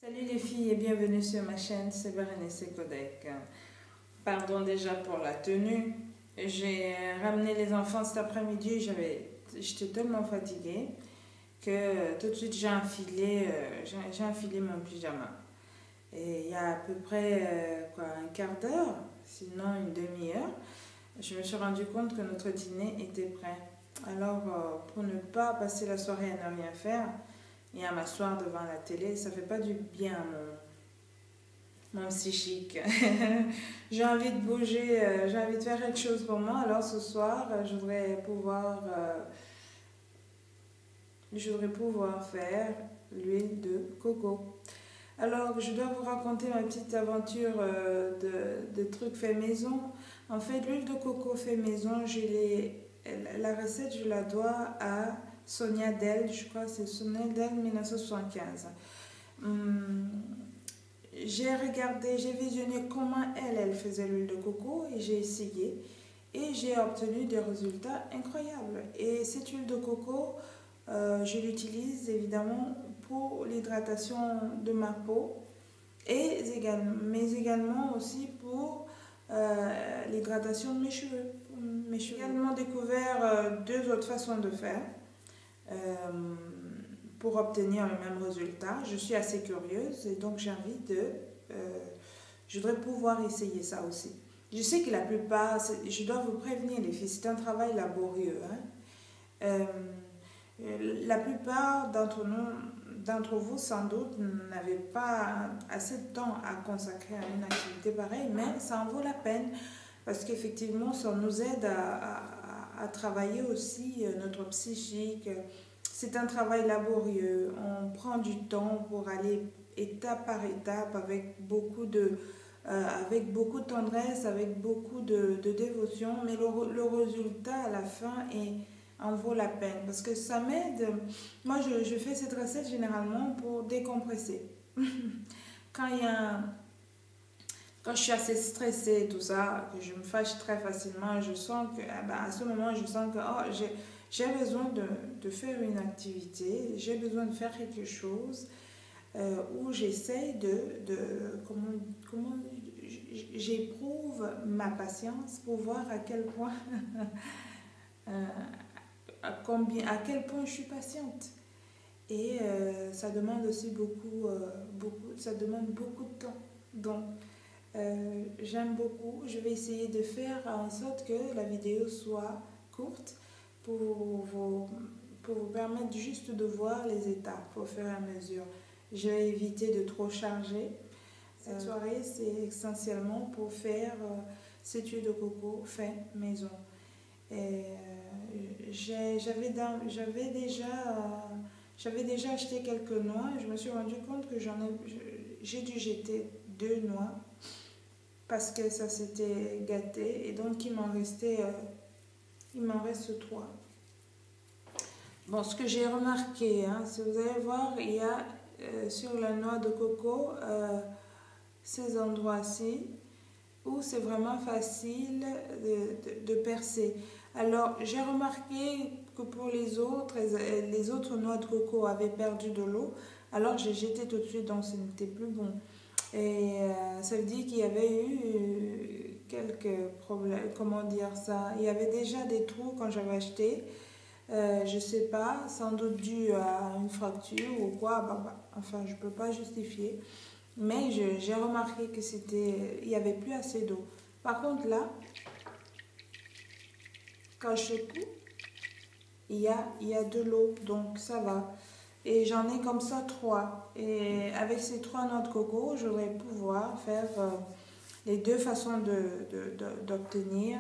Salut les filles et bienvenue sur ma chaîne, c'est Berenice Codec. Pardon déjà pour la tenue. J'ai ramené les enfants cet après-midi, j'étais tellement fatiguée que tout de suite j'ai enfilé mon pyjama. Et il y a à peu près un quart d'heure, sinon une demi-heure, je me suis rendu compte que notre dîner était prêt. Alors pour ne pas passer la soirée à ne rien faire, et à m'asseoir devant la télé, ça fait pas du bien à mon psychique. J'ai envie de bouger, j'ai envie de faire quelque chose pour moi. Alors ce soir, je voudrais pouvoir faire l'huile de coco. Alors je dois vous raconter ma petite aventure de trucs fait maison. En fait, l'huile de coco fait maison, la recette, je la dois à Sonia Del, je crois que c'est Sonia Del 1975. J'ai visionné comment elle faisait l'huile de coco et j'ai essayé et j'ai obtenu des résultats incroyables. Et cette huile de coco, je l'utilise évidemment pour l'hydratation de ma peau mais également aussi pour l'hydratation de mes cheveux. J'ai également découvert deux autres façons de faire. Euh, pour obtenir le même résultat. Je suis assez curieuse et donc j'ai envie je voudrais pouvoir essayer ça aussi. Je sais que la plupart, je dois vous prévenir les filles, c'est un travail laborieux. La plupart d'entre vous sans doute n'avez pas assez de temps à consacrer à une activité pareille, mais ça en vaut la peine parce qu'effectivement ça nous aide à travailler aussi notre psychique. C'est un travail laborieux, on prend du temps pour aller étape par étape avec beaucoup de tendresse, avec beaucoup de dévotion, mais le résultat à la fin en vaut la peine parce que ça m'aide. Moi, je fais cette recette généralement pour décompresser. Quand il y a quand je suis assez stressée, tout ça, que je me fâche très facilement, je sens que, à ce moment, je sens que j'ai besoin de faire une activité, j'ai besoin de faire quelque chose où j'essaye comment j'éprouve ma patience pour voir à quel point, à quel point je suis patiente. Et ça demande aussi ça demande beaucoup de temps. Donc, j'aime beaucoup. Je vais essayer de faire en sorte que la vidéo soit courte pour vous permettre juste de voir les étapes au fur et à mesure. Je vais éviter de trop charger. Cette soirée, c'est essentiellement pour faire cette huile de coco fait maison. Et j'avais déjà acheté quelques noix et je me suis rendu compte que j'ai dû jeter 2 noix parce que ça s'était gâté et donc il m'en reste 3. Bon, ce que j'ai remarqué, si vous allez voir, il y a sur la noix de coco ces endroits-ci où c'est vraiment facile de percer. Alors, j'ai remarqué que pour les autres noix de coco avaient perdu de l'eau, alors j'ai jeté tout de suite, donc ce n'était plus bon. Et ça veut dire qu'il y avait eu quelques problèmes, comment dire ça, il y avait déjà des trous quand j'avais acheté, je sais pas, sans doute dû à une fracture ou quoi, enfin je peux pas justifier, mais j'ai remarqué que il y avait plus assez d'eau. Par contre là, quand je secoue, il y a de l'eau, donc ça va. Et j'en ai comme ça 3. Et avec ces 3 noix de coco, je vais pouvoir faire les deux façons d'obtenir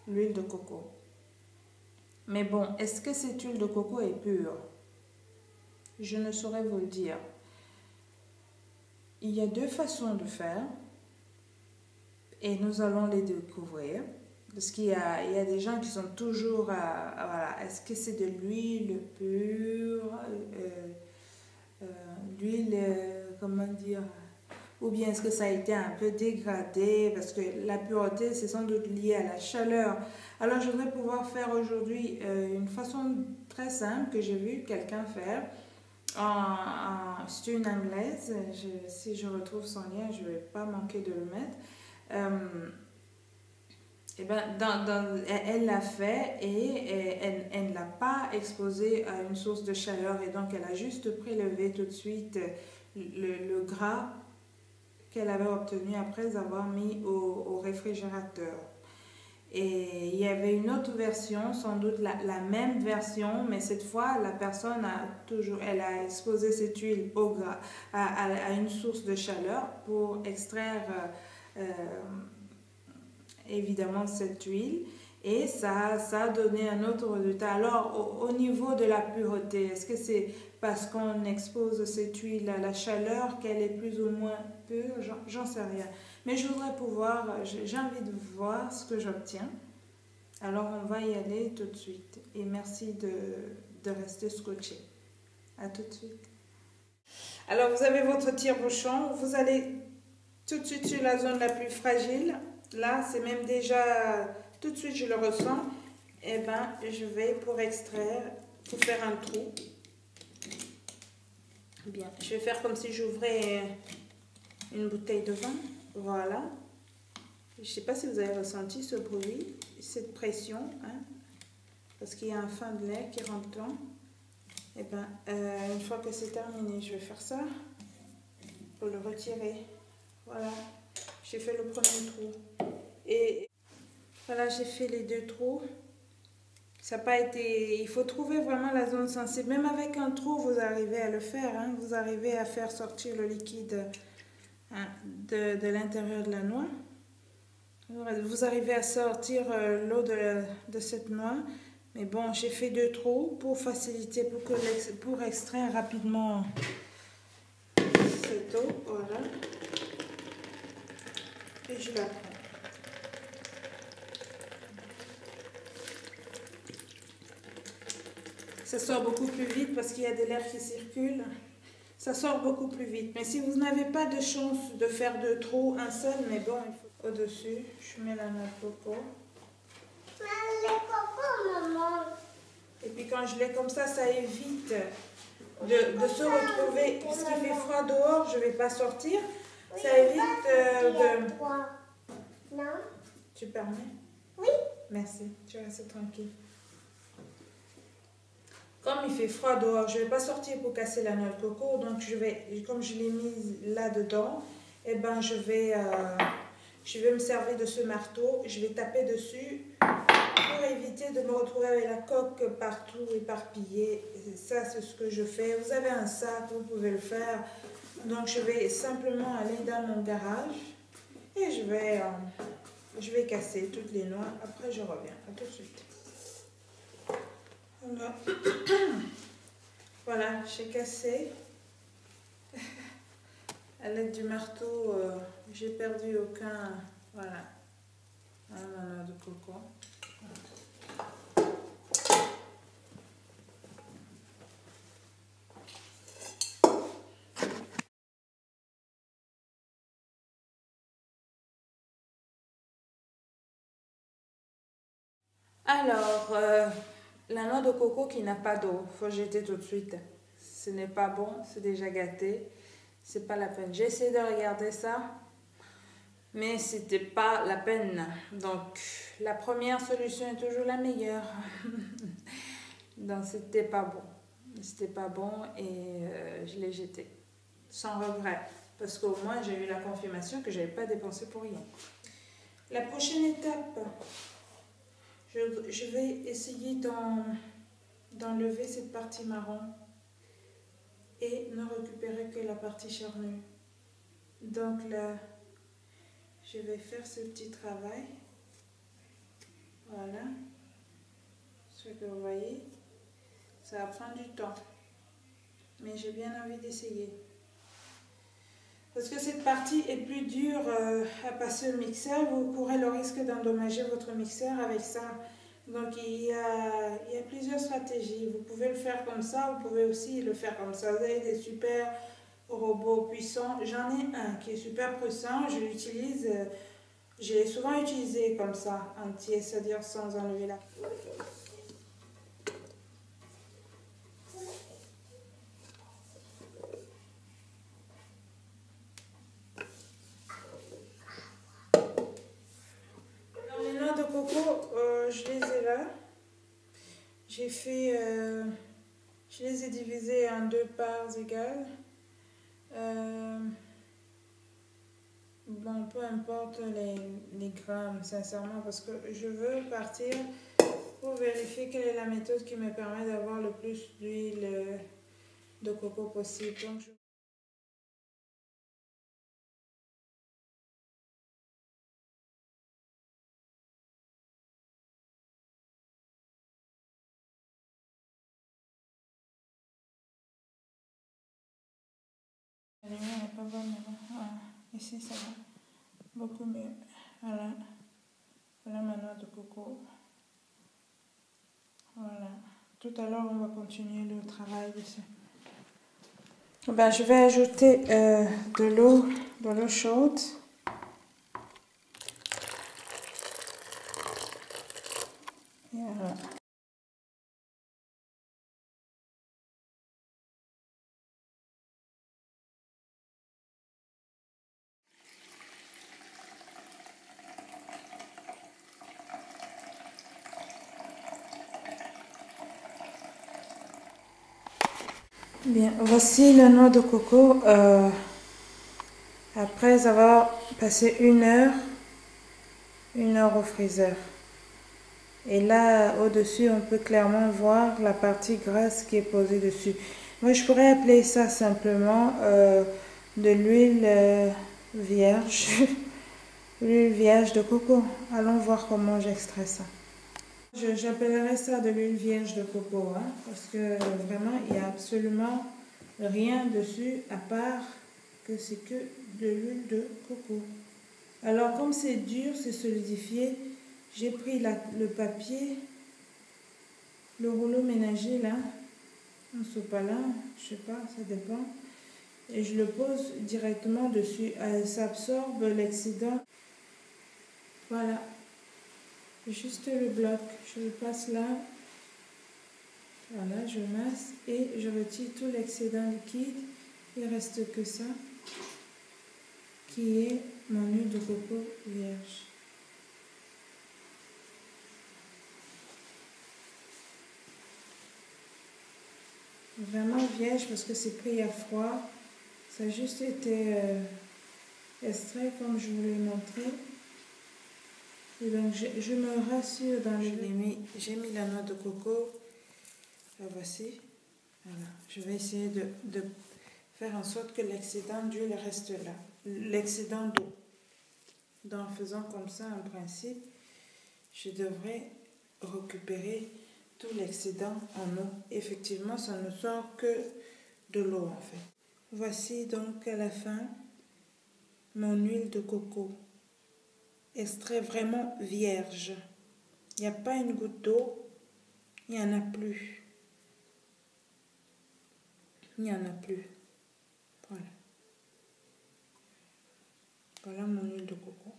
l'huile de coco. Mais bon, est-ce que cette huile de coco est pure? Je ne saurais vous le dire. Il y a 2 façons de faire et nous allons les découvrir. Parce qu'il y a des gens qui sont toujours voilà, est-ce que c'est de l'huile pure, l'huile, comment dire, ou bien est-ce que ça a été un peu dégradé, parce que la pureté, c'est sans doute lié à la chaleur. Alors, je voudrais pouvoir faire aujourd'hui une façon très simple que j'ai vu quelqu'un faire. C'est une anglaise. Si je retrouve son lien, je ne vais pas manquer de le mettre. Et ben, elle l'a fait et elle ne l'a pas exposé à une source de chaleur. Et donc, elle a juste prélevé tout de suite le gras qu'elle avait obtenu après avoir mis au réfrigérateur. Et il y avait une autre version, sans doute la même version, mais cette fois, la personne elle a exposé cette huile au gras, à une source de chaleur pour extraire évidemment cette huile. Et ça a donné un autre résultat. Alors, au niveau de la pureté, est-ce que c'est parce qu'on expose cette huile à la chaleur qu'elle est plus ou moins pure? J'en sais rien. Mais je voudrais j'ai envie de voir ce que j'obtiens. Alors, on va y aller tout de suite. Et merci de rester scotché. À tout de suite. Alors, vous avez votre tire-bouchon. Vous allez tout de suite sur la zone la plus fragile. Là, c'est même déjà... Tout de suite, je le ressens. Et ben, je vais, pour extraire, pour faire un trou. Bien, je vais faire comme si j'ouvrais une bouteille de vin. Voilà. Je ne sais pas si vous avez ressenti ce bruit, cette pression, hein, parce qu'il y a un fin de lait qui rentre dedans. Et ben, une fois que c'est terminé, je vais faire ça pour le retirer. Voilà, j'ai fait le premier trou. Et voilà, j'ai fait les deux trous. Ça n'a pas été... Il faut trouver vraiment la zone sensible. Même avec un trou, vous arrivez à le faire. Hein. Vous arrivez à faire sortir le liquide de l'intérieur de la noix. Vous arrivez à sortir l'eau de cette noix. Mais bon, j'ai fait deux trous pour faciliter, pour extraire rapidement cette eau. Voilà. Et je la prends. Ça sort beaucoup plus vite parce qu'il y a de l'air qui circule. Ça sort beaucoup plus vite. Mais si vous n'avez pas de chance de faire deux trous, un seul, mais bon, il faut au-dessus, je mets la noix de coco. Les cocos, maman. Et puis quand je l'ai comme ça évite de se retrouver. Puisqu'il fait froid dehors, je ne vais pas sortir. Ça évite de... Non. Tu permets? Oui. Merci, tu restes tranquille. Comme il fait froid dehors, je ne vais pas sortir pour casser la noix de coco, donc comme je l'ai mise là-dedans, eh ben je vais me servir de ce marteau, je vais taper dessus pour éviter de me retrouver avec la coque partout éparpillée. Ça, c'est ce que je fais. Vous avez un sac, vous pouvez le faire. Donc je vais simplement aller dans mon garage et je vais casser toutes les noix. Après, je reviens. À tout de suite. Voilà, j'ai cassé. À l'aide du marteau, j'ai perdu aucun... Voilà. Ma noix de coco. Alors, la noix de coco qui n'a pas d'eau, il faut jeter tout de suite. Ce n'est pas bon, c'est déjà gâté. C'est pas la peine. J'ai essayé de regarder ça, mais c'était pas la peine. Donc, la première solution est toujours la meilleure. Donc, c'était pas bon. C'était pas bon et je l'ai jeté. Sans regret. Parce qu'au moins, j'ai eu la confirmation que je n'avais pas dépensé pour rien. La prochaine étape... Je vais essayer d'enlever cette partie marron et ne récupérer que la partie charnue. Donc là, je vais faire ce petit travail. Voilà. Ce que vous voyez, ça va prendre du temps. Mais j'ai bien envie d'essayer. Parce que cette partie est plus dure à passer au mixeur, vous courez le risque d'endommager votre mixeur avec ça. Donc il y a plusieurs stratégies. Vous pouvez le faire comme ça, vous pouvez aussi le faire comme ça. Vous avez des super robots puissants. J'en ai un qui est super puissant, je l'utilise, je l'ai souvent utilisé comme ça, entier, c'est-à-dire sans enlever la... Alors je les ai là. J'ai fait, je les ai divisés en 2 parts égales. Bon, peu importe les grammes, sincèrement, parce que je veux partir pour vérifier quelle est la méthode qui me permet d'avoir le plus d'huile de coco possible. Donc, la lumière n'est pas bonne là-bas. Ah, ici, ça va beaucoup mieux. Voilà, voilà ma noix de coco. Voilà. Tout à l'heure, on va continuer le travail dessus. Ben, je vais ajouter de l'eau chaude. Et voilà. Bien, voici la noix de coco après avoir passé 1 heure au freezer. Et là, au-dessus, on peut clairement voir la partie grasse qui est posée dessus. Moi, je pourrais appeler ça simplement de l'huile vierge, l'huile vierge de coco. Allons voir comment j'extrais ça. J'appellerais ça de l'huile vierge de coco, hein, parce que vraiment, il n'y a absolument rien dessus à part que c'est que de l'huile de coco. Alors, comme c'est dur, c'est solidifié, j'ai pris le papier, le rouleau ménager là, un sopalin, je sais pas, ça dépend, et je le pose directement dessus. Ça absorbe l'excédent. Voilà. Juste le bloc, je le passe là, voilà, je masse et je retire tout l'excédent liquide. Il ne reste que ça, qui est mon huile de coco vierge. Vraiment vierge parce que c'est pris à froid. Ça a juste été extrait comme je vous l'ai montré. Et donc je me rassure dans le... J'ai mis la noix de coco. La voici. Voilà. Je vais essayer de faire en sorte que l'excédent d'huile reste là. L'excédent d'eau. En faisant comme ça, en principe, je devrais récupérer tout l'excédent en eau. Effectivement, ça ne sort que de l'eau en fait. Voici donc à la fin mon huile de coco. Extrait vraiment vierge. Il n'y a pas une goutte d'eau. Il n'y en a plus. Il n'y en a plus. Voilà. Voilà mon huile de coco.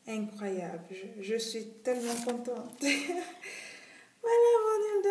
Incroyable. Je suis tellement contente. Voilà mon huile